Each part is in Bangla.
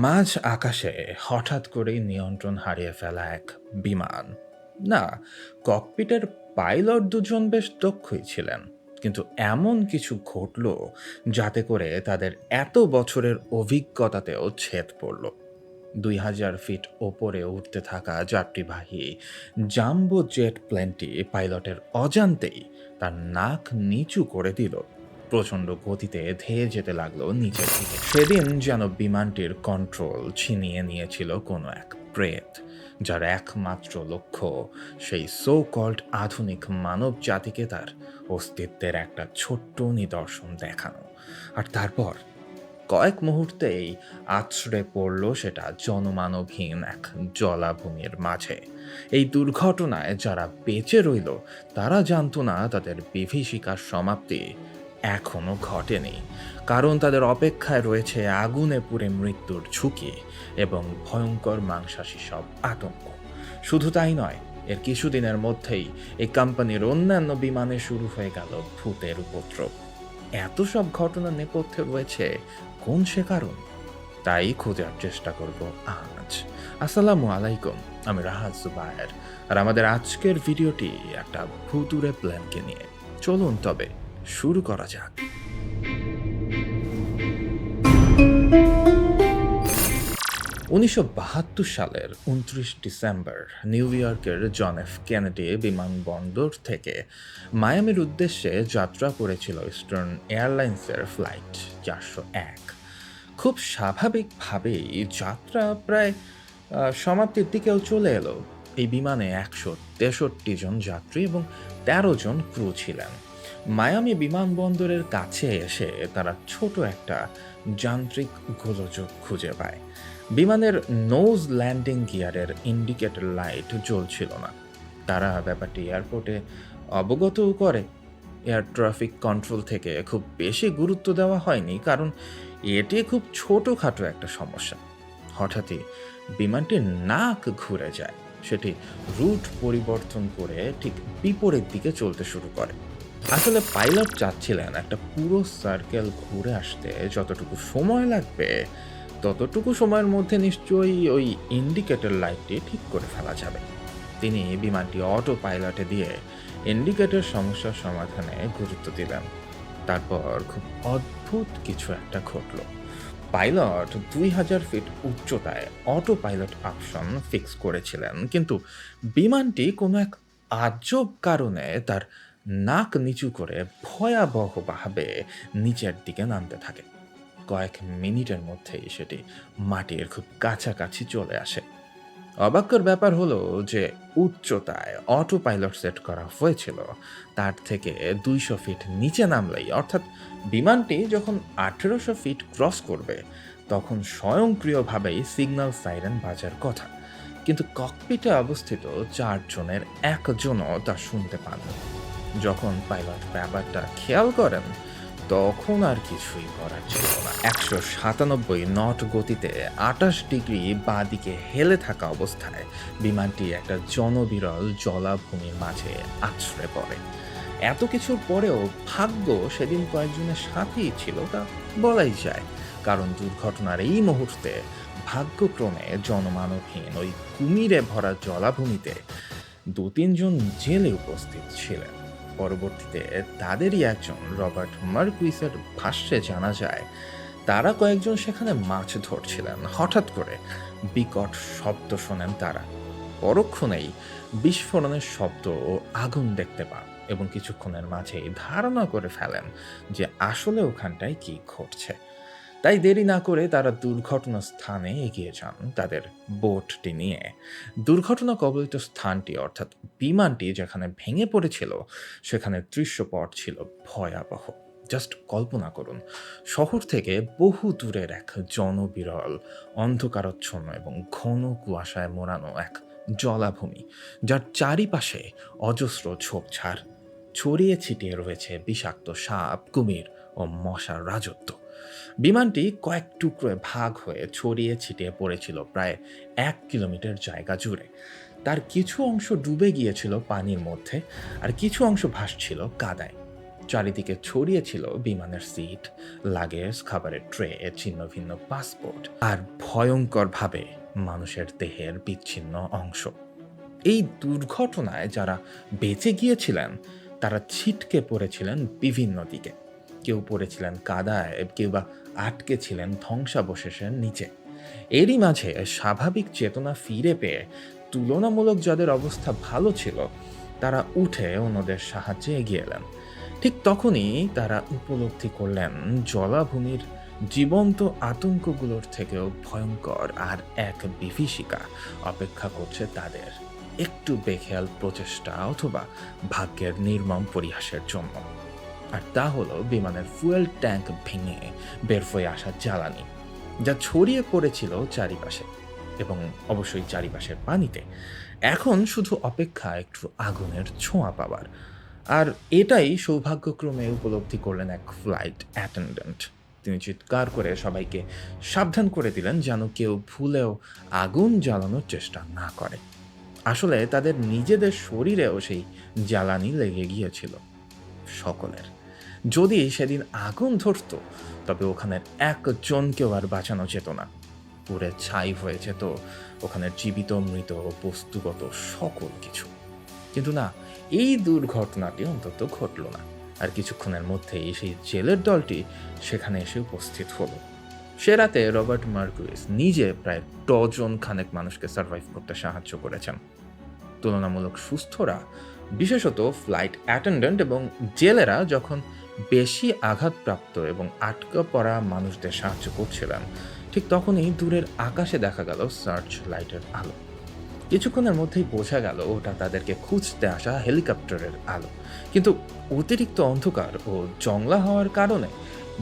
মাঝ আকাশে হঠাৎ করেই নিয়ন্ত্রণ হারিয়ে ফেলা এক বিমান। না, ককপিটের পাইলট দুজন বেশ দক্ষই ছিলেন, কিন্তু এমন কিছু ঘটল যাতে করে তাদের এত বছরের অভিজ্ঞতাতেও ছেদ পড়ল। ২,০০০ ফিট ওপরে উঠতে থাকা যাত্রীবাহী জাম্বো জেট প্লেনটি পাইলটের অজান্তেই তার নাক নিচু করে দিল। প্রচণ্ড গতিতে ধেয়ে যেতে লাগলো নিচের দিকে। সেদিন যেন বিমানটির কন্ট্রোল ছিনিয়ে নিয়েছিল কোনো এক প্রেত, যার একমাত্র লক্ষ্য সেই সো কল্ড আধুনিক মানব জাতিকে তার অস্তিত্বের একটা ছোট্ট নিদর্শন দেখানো। আর তারপর কয়েক মুহূর্তেই আছড়ে পড়ল সেটা জনমানবহীন এক জলাভূমির মাঝে। এই দুর্ঘটনায় যারা বেঁচে রইল তারা জানতো না তাদের বিভীষিকার সমাপ্তি এখনো ঘটেনি, কারণ তাদের অপেক্ষায় রয়েছে আগুনে পুড়ে মৃত্যুর ঝুঁকি এবং ভয়ঙ্কর মাংসাশী সব আতঙ্ক। শুধু তাই নয়, এর কিছুদিনের মধ্যেই এই কোম্পানির অন্যান্য বিমানে শুরু হয়ে গেল ভূতের উপদ্রব। এত সব ঘটনার নেপথ্যে রয়েছে কোন সে কারণ, তাই খোঁজার চেষ্টা করব আজ। আসসালামু আলাইকুম, আমি রাহাত জুবায়ের, আর আমাদের আজকের ভিডিওটি একটা ভুতুড়ে প্ল্যানকে নিয়ে। চলুন তবে শুরু করা যাক। ১৯৭২ সালের ২৯ ডিসেম্বর নিউ ইয়র্কের জন এফ কেনেডি বিমানবন্দর থেকে মায়ামির উদ্দেশ্যে যাত্রা করেছিল ইস্টার্ন এয়ারলাইন্সের ফ্লাইট ৪০১। খুব স্বাভাবিকভাবেই যাত্রা প্রায় সমাপ্তির দিকেও চলে এলো। এই বিমানে ১৬৩ জন যাত্রী এবং ১৩ জন ক্রু ছিলেন। মায়ামি বিমানবন্দরের কাছে এসে তারা ছোট একটা যান্ত্রিক গোলযোগ খুঁজে পায়। বিমানের নোজ ল্যান্ডিং গিয়ারের ইন্ডিকেটর লাইট জ্বলছিল না। তারা ব্যাপারটি এয়ারপোর্টে অবগতও করে। এয়ার ট্রাফিক কন্ট্রোল থেকে খুব বেশি গুরুত্ব দেওয়া হয়নি, কারণ এটি খুব ছোটোখাটো একটা সমস্যা। হঠাৎই বিমানটির নাক ঘুরে যায়। সেটি রুট পরিবর্তন করে ঠিক বিপরীত দিকে চলতে শুরু করে। আসলে পাইলট চাচ্ছিলেন একটা পুরো সার্কেল ঘুরে আসতে যতটুকু সময় লাগবে, ততটুকু সময়ের মধ্যে নিশ্চয়ই ওই ইন্ডিকেটর লাইটটি ঠিক করে ফেলা যাবে। তিনি বিমানটি অটো পাইলটে দিয়ে ইন্ডিকেটর সমস্যার সমাধানে গুরুত্ব দিলেন। তারপর খুব অদ্ভুত কিছু একটা ঘটল। পাইলট ২,০০০ ফিট উচ্চতায় অটো পাইলট অপশন ফিক্স করেছিলেন, কিন্তু বিমানটি কোনো এক আজব কারণে তার নাক নিচু করে ভয়াবহভাবে নিচের দিকে নামতে থাকে। কয়েক মিনিটের মধ্যেই সেটি মাটির খুব কাছাকাছি চলে আসে। অবাক্যর ব্যাপার হলো যে উচ্চতায় অটো পাইলট সেট করা হয়েছিল তার থেকে ২০০ ফিট নিচে নামলেই, অর্থাৎ বিমানটি যখন ১৮০০ ফিট ক্রস করবে তখন স্বয়ংক্রিয়ভাবেই সিগন্যাল সাইরেন বাজার কথা। কিন্তু ককপিটে অবস্থিত ৪ জনের একজনও তা শুনতে পান না। যখন পাইলট ব্যাপারটা খেয়াল করেন তখন আর কিছুই করার ছিল না। ১৯৭ গতিতে ২৮ ডিগ্রি বাঁ দিকে হেলে থাকা অবস্থায় বিমানটি একটা জনবিরল জলাভূমির মাঝে আছড়ে পড়ে। এত কিছুর পরেও ভাগ্য সেদিন কয়েকজনের সাথেই ছিল তা বলাই যায়, কারণ দুর্ঘটনার এই মুহূর্তে ভাগ্যক্রমে জনমানবহীন ওই কুমিরে ভরা জলাভূমিতে ২-৩ জন জেলে উপস্থিত ছিলেন। পরবর্তীতে তাদেরই একজন রবার্ট মার্কুইসের ভাষ্যে জানা যায় তারা কয়েকজন সেখানে মাছ ধরছিলেন। হঠাৎ করে বিকট শব্দ শোনেন তারা। পরক্ষণেই বিস্ফোরণের শব্দ ও আগুন দেখতে পান এবং কিছুক্ষণের মাঝেই ধারণা করে ফেলেন যে আসলে ওখানটায় কি ঘটছে। তাই দেরি না করে তারা দুর্ঘটনা স্থানে এগিয়ে যান তাদের বোটটি নিয়ে। দুর্ঘটনা কবলিত স্থানটি, অর্থাৎ বিমানটি যেখানে ভেঙে পড়েছিল, সেখানে দৃশ্যপট ছিল ভয়াবহ। জাস্ট কল্পনা করুন, শহর থেকে বহু দূরের এক জনবিরল, অন্ধকারচ্ছন্ন এবং ঘন কুয়াশায় মোড়ানো এক জলাভূমি, যার চারিপাশে অজস্র ঝোপঝাড়। ছড়িয়ে ছিটিয়ে রয়েছে বিষাক্ত সাপ, কুমির ও মশার রাজত্ব। বিমানটি কয়েক টুকরোয় ভাগ হয়ে ছড়িয়ে ছিটিয়ে পড়েছিল প্রায় ১ কিলোমিটার জায়গা জুড়ে। তার কিছু অংশ ডুবে গিয়েছিল পানির মধ্যে, আর কিছু অংশ ভাসছিল কাদায়। চারিদিকে ছড়িয়ে ছিল বিমানের সিট, লাগেজ, খাবারের ট্রে, ছিন্ন ভিন্ন পাসপোর্ট আর ভয়ঙ্করভাবে মানুষের দেহের বিচ্ছিন্ন অংশ। এই দুর্ঘটনায় যারা বেঁচে গিয়েছিলেন তারা ছিটকে পড়েছিলেন বিভিন্ন দিকে। কেউ পড়েছিলেন কাদায়, কেউ বা আটকে ছিলেন ধ্বংসাবশেষের নিচে। এরই মাঝে স্বাভাবিক চেতনা ফিরে পেয়ে তুলনামূলক যাদের অবস্থা ভালো ছিল তারা উঠে অন্যদের সাহায্যে এগিয়ে এলেন। ঠিক তখনই তারা উপলব্ধি করলেন জলাভূমির জীবন্ত আতঙ্কগুলোর থেকেও ভয়ঙ্কর আর এক বিভীষিকা অপেক্ষা করছে তাদের একটু বেখেয়াল প্রচেষ্টা অথবা ভাগ্যের নির্মম পরিহাসের জন্য। আর তা হলো বিমানের ফুয়েল ট্যাঙ্ক ভেঙে বের হয়ে আসা জ্বালানি, যা ছড়িয়ে পড়েছিল চারিপাশে এবং অবশ্যই চারিপাশের পানিতে। এখন শুধু অপেক্ষা একটু আগুনের ছোঁয়া পাওয়ার। আর এটাই সৌভাগ্যক্রমে উপলব্ধি করলেন এক ফ্লাইট অ্যাটেন্ডেন্ট। তিনি চিৎকার করে সবাইকে সাবধান করে দিলেন যেন কেউ ভুলেও আগুন জ্বালানোর চেষ্টা না করে। আসলে তাদের নিজেদের শরীরেও সেই জ্বালানি লেগে গিয়েছিল সকলের। যদি সেদিন আগুন ধরত তবে ওখানের একজনকেও আর বাঁচানো যেত না। পুরে ছাই হয়ে যেত ওখানের জীবিত মৃত বস্তুগত সকল কিছু। কিন্তু না, এই দুর্ঘটনাটি অন্তত ঘটল না। আর কিছুক্ষণের মধ্যেই সেই জেলের দলটি সেখানে এসে উপস্থিত হলো। সে রাতে রবার্ট মার্কুইস নিজে প্রায় ডজন খানেক মানুষকে সার্ভাইভ করতে সাহায্য করেছেন। তুলনামূলক সুস্থরা, বিশেষত ফ্লাইট অ্যাটেন্ডেন্ট এবং জেলেরা যখন বেশি আঘাতপ্রাপ্ত এবং আটকা পড়া মানুষদের সাহায্য করছিলেন, ঠিক তখনই দূরের আকাশে দেখা গেল সার্চ লাইটের আলো। কিছুক্ষণের মধ্যেই বোঝা গেল ওটা তাদেরকে খুঁজতে আসা হেলিকপ্টারের আলো। কিন্তু অতিরিক্ত অন্ধকার ও জংলা হওয়ার কারণে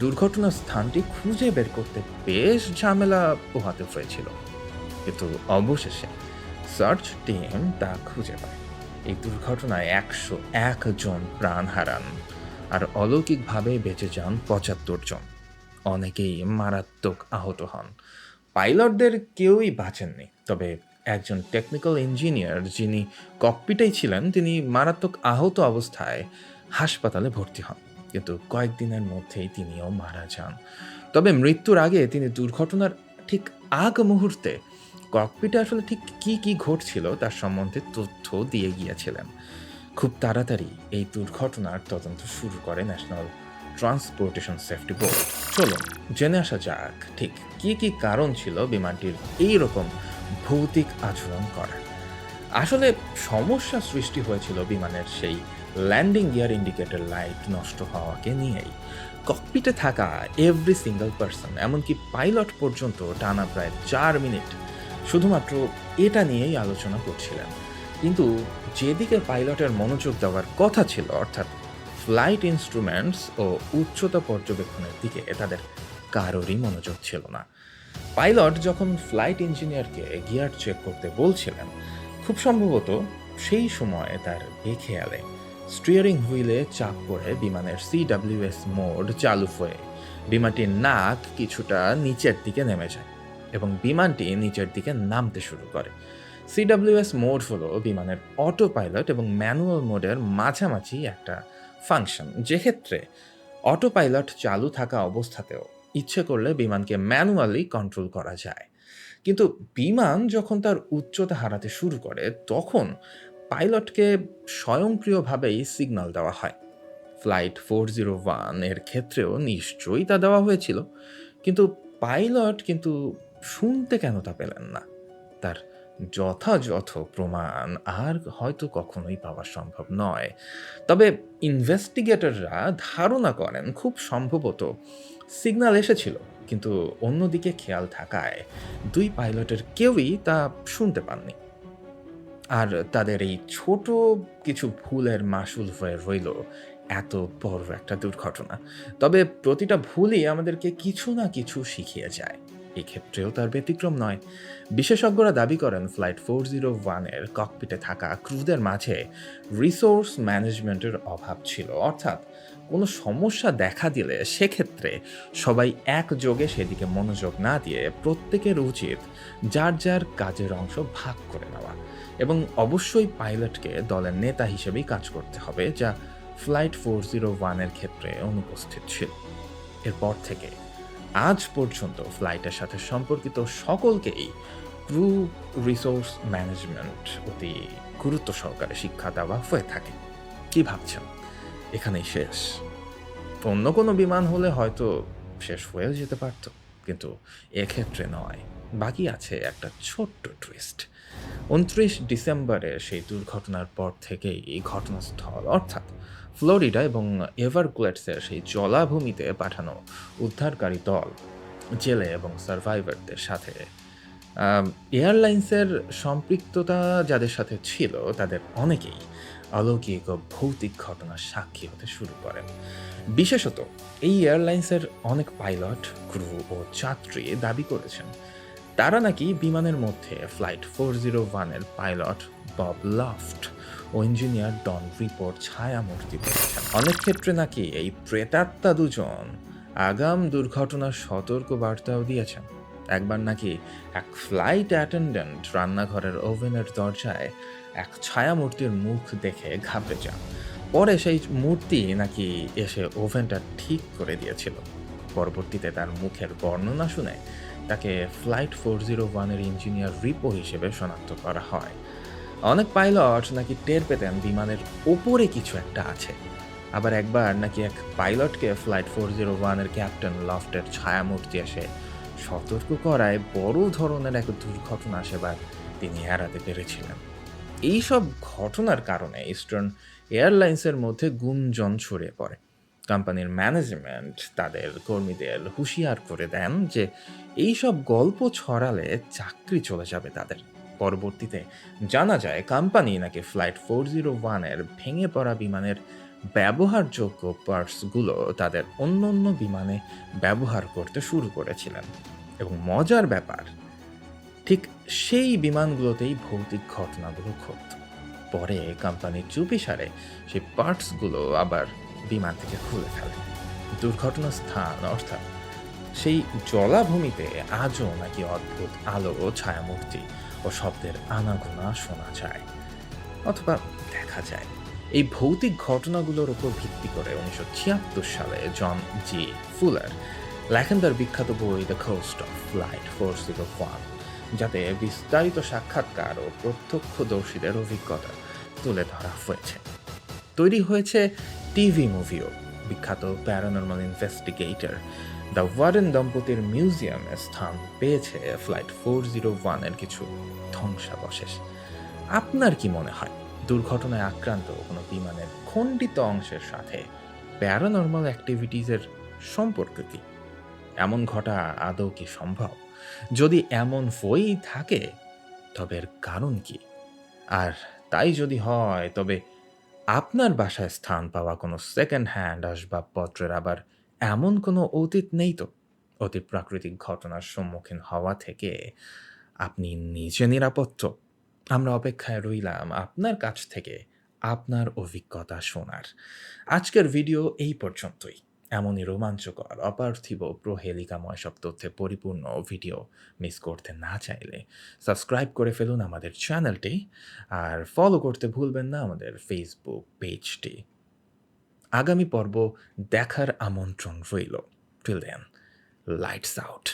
দুর্ঘটনার স্থানটি খুঁজে বের করতে বেশ ঝামেলা পোহাতে হয়েছিল। কিন্তু অবশেষে সার্চ টিম তা খুঁজে পায়। এই দুর্ঘটনায় 101 জন প্রাণ হারান আর অলৌকিকভাবে বেঁচে যান 75 জন। অনেকেই মারাত্মক আহত হন। পাইলটদের কেউই বাঁচেননি, তবে একজন টেকনিক্যাল ইঞ্জিনিয়ার যিনি ককপিটেই ছিলেন তিনি মারাত্মক আহত অবস্থায় হাসপাতালে ভর্তি হন, কিন্তু কয়েকদিনের মধ্যেই তিনিও মারা যান। তবে মৃত্যুর আগে তিনি দুর্ঘটনার ঠিক আগ মুহূর্তে ককপিটে আসলে ঠিক কি কি ঘটছিল তার সম্বন্ধে তথ্য দিয়ে গিয়েছিলেন। খুব তাড়াতাড়ি এই দুর্ঘটনার তদন্ত শুরু করে ন্যাশনাল ট্রান্সপোর্টেশন সেফটি বোর্ড। চলুন জেনে আসা যাক ঠিক কি কি কারণ ছিল বিমানটির এই রকম ভৌতিক আচরণ করার। আসলে সমস্যা সৃষ্টি হয়েছিল বিমানের সেই ল্যান্ডিং গিয়ার ইন্ডিকেটর লাইট নষ্ট হওয়াকে নিয়েই। ককপিটে থাকা এভরি সিঙ্গল পার্সন, এমনকি পাইলট পর্যন্ত টানা প্রায় 4 মিনিট শুধুমাত্র এটা নিয়েই আলোচনা করছিলেন। কিন্তু যেদিকে পাইলটের মনোযোগ দেওয়ার কথা ছিল, অর্থাৎ ফ্লাইট ইনস্ট্রুমেন্টস ও উচ্চতা পর্যবেক্ষণের দিকে তাদের কারোরই মনোযোগ ছিল না। পাইলট যখন ফ্লাইট ইঞ্জিনিয়ারকে গিয়ার চেক করতে বলছিলেন, খুব সম্ভবত সেই সময়ে তার বেখেয়ালে স্টিয়ারিং হুইলে চাপ পড়ে বিমানের CWS মোড চালু হয়ে বিমানটির নাক কিছুটা নিচের দিকে নেমে যায় এবং বিমানটি নিচের দিকে নামতে শুরু করে। CWS মোড হলো বিমানের অটো পাইলট এবং ম্যানুয়াল মোডের মাঝামাঝি একটা ফাংশন, যেক্ষেত্রে অটো পাইলট চালু থাকা অবস্থাতেও ইচ্ছে করলে বিমানকে ম্যানুয়ালি কন্ট্রোল করা যায়। কিন্তু বিমান যখন তার উচ্চতা হারাতে শুরু করে তখন পাইলটকে স্বয়ংক্রিয়ভাবেই সিগন্যাল দেওয়া হয়। ফ্লাইট 401 এর ক্ষেত্রেও নিশ্চয়ই তা দেওয়া হয়েছিল, কিন্তু পাইলট শুনতে কেন তা পেলেন না? তার যথাযথ প্রমাণ আর হয়তো কখনোই পাওয়া সম্ভব নয়। তবে ইনভেস্টিগেটররা ধারণা করেন খুব সম্ভবত সিগন্যাল এসেছিল, কিন্তু অন্যদিকে খেয়াল থাকায় 2 পাইলটের কেউই তা শুনতে পাননি। আর তাদের এই ছোট কিছু ভুলের মাসুল হয়ে রইল এত বড় একটা দুর্ঘটনা। তবে প্রতিটা ভুলই আমাদেরকে কিছু না কিছু শিখিয়ে যায়। এই ক্ষেত্রেও তার ব্যতিক্রম নয়। বিশেষজ্ঞরা দাবি করেন ফ্লাইট 401 এর ককপিটে থাকা ক্রুদের মাঝে রিসোর্স ম্যানেজমেন্টের অভাব ছিল। অর্থাৎ কোনো সমস্যা দেখা দিলে সেক্ষেত্রে সবাই একযোগে সেদিকে মনোযোগ না দিয়ে প্রত্যেকের উচিত যার যার কাজের অংশ ভাগ করে নেওয়া। এবং অবশ্যই পাইলটকে দলের নেতা হিসেবেই কাজ করতে হবে, যা ফ্লাইট 401-এর ক্ষেত্রে অনুপস্থিত ছিল। এরপর থেকে আজ পর্যন্ত ফ্লাইটের সাথে সম্পর্কিত সকলকেই ক্রু রিসোর্স ম্যানেজমেন্ট অতি গুরুত্ব সহকারে শিক্ষা দেওয়া হয়ে থাকে। কি ভাবছেন এখানেই শেষ? অন্য কোনো বিমান হলে হয়তো শেষ হয়েও যেতে পারত, কিন্তু এক্ষেত্রে নয়। বাকি আছে একটা ছোট্ট টুইস্ট। ২৯ ডিসেম্বরের সেই দুর্ঘটনার পর থেকেই এই ঘটনাস্থল অর্থাৎ ফ্লোরিডা এবং এভারগ্লেডসের সেই জলাভূমিতে পাঠানো উদ্ধারকারী দল জেলে এবং সার্ভাইভারদের সাথে আম এয়ারলাইন্সের সম্পৃক্ততা যাদের সাথে ছিল তাদের অনেকেই অলৌকিক ও ভৌতিক ঘটনার সাক্ষী হতে শুরু করেন। বিশেষত এই এয়ারলাইন্সের অনেক পাইলট, ক্রু ও যাত্রী দাবি করেছেন তারা নাকি বিমানের মধ্যে ফ্লাইট 401-এর পাইলট বব লফট ও ইঞ্জিনিয়ার ডন রিপোর্ট ছায়ামূর্তি দেখেছেন। অনেক ক্ষেত্রে নাকি এই প্রেতাত্মা দুজন আগাম দুর্ঘটনার সতর্ক বার্তাও দিয়েছেন। একবার নাকি এক ফ্লাইট অ্যাটেন্ডেন্ট রান্নাঘরের ওভেনের দরজায় এক ছায়ামূর্তির মুখ দেখে ঘাবড়ে যান। পরে সেই মূর্তি নাকি এসে ওভেনটা ঠিক করে দিয়েছিল। পরবর্তীতে তার মুখের বর্ণনা শুনে তাকে ফ্লাইট 401-এর ইঞ্জিনিয়ার রিপো হিসেবে শনাক্ত করা হয়। অনেক পাইলট নাকি টের পেতেন বিমানের ওপরে কিছু একটা আছে। আবার একবার নাকি এক পাইলটকে ফ্লাইট 401-এর ক্যাপ্টেন লফটের ছায়ামূর্তি এসে সতর্ক করায় বড় ধরনের এক দুর্ঘটনা সেবার তিনি এড়াতে পেরেছিলেন। এইসব ঘটনার কারণে ইস্টার্ন এয়ারলাইন্সের মধ্যে গুঞ্জন ছড়িয়ে পড়ে। কোম্পানির ম্যানেজমেন্ট তাদের কর্মীদের হুঁশিয়ার করে দেন যে এইসব গল্প ছড়ালে চাকরি চলে যাবে তাদের। পরবর্তীতে জানা যায় কোম্পানি নাকি ফ্লাইট 401-এর ভেঙে পড়া বিমানের ব্যবহারযোগ্য পার্টসগুলো তাদের অন্য বিমানে ব্যবহার করতে শুরু করেছিলেন। এবং মজার ব্যাপার, ঠিক সেই বিমানগুলোতেই ভৌতিক ঘটনাগুলো ঘটত। পরে কোম্পানি চুপিসারে সেই পার্টসগুলো আবার বিমান থেকে খুলে ফেলে। দুর্ঘটনার স্থান অর্থাৎ সেই জলাভূমিতে আজও নাকি অদ্ভুত আলো, ছায়ামূর্তি ও শব্দের আনাগোনা শোনা যায় অথবা দেখা যায়। এই ভৌতিক ঘটনাগুলোর উপর ভিত্তি করে ১৯৭৬ সালে জন জি ফুলার লেখেন তার বিখ্যাত বই দ্য কোস্ট অফ ফ্লাইট 401, যাতে বিস্তারিত সাক্ষাৎকার ও প্রত্যক্ষদর্শীদের অভিজ্ঞতা তুলে ধরা হয়েছে। তৈরি হয়েছে টিভি মুভিও। বিখ্যাত প্যারানরমাল ইনভেস্টিগেটর দ্য ওয়ারেন দম্পতির মিউজিয়ামে স্থান পেয়েছে ফ্লাইট 401-এর কিছু ধ্বংসাবশেষ। আপনার কি মনে হয় দুর্ঘটনায় আক্রান্ত কোনো বিমানের খণ্ডিত অংশের সাথে প্যারানরমাল অ্যাক্টিভিটিসের সম্পর্ক কি? এমন ঘটা আদৌ কি সম্ভব? যদি এমন হয়েই থাকে তবে এর কারণ কি? আর তাই যদি হয় তবে আপনার বাসায় স্থান পাওয়া কোনো সেকেন্ড হ্যান্ড আসবাবপত্রের আবার এমন কোনো অতীত নেই তো? অতি প্রাকৃতিক ঘটনার সম্মুখীন হওয়া থেকে আপনি নিজে নিরাপদ তো? আমরা অপেক্ষায় রইলাম আপনার কাছ থেকে আপনার অভিজ্ঞতা শোনার। আজকের ভিডিও এই পর্যন্তই। এমনই রোমাঞ্চকর, অপার্থিব, প্রহেলিকাময় সব তথ্যে পরিপূর্ণ ভিডিও মিস করতে না চাইলে সাবস্ক্রাইব করে ফেলুন আমাদের চ্যানেলটি, আর ফলো করতে ভুলবেন না আমাদের ফেসবুক পেজটি। আগামী পর্ব দেখার আমন্ত্রণ রইল। Till then, lights out.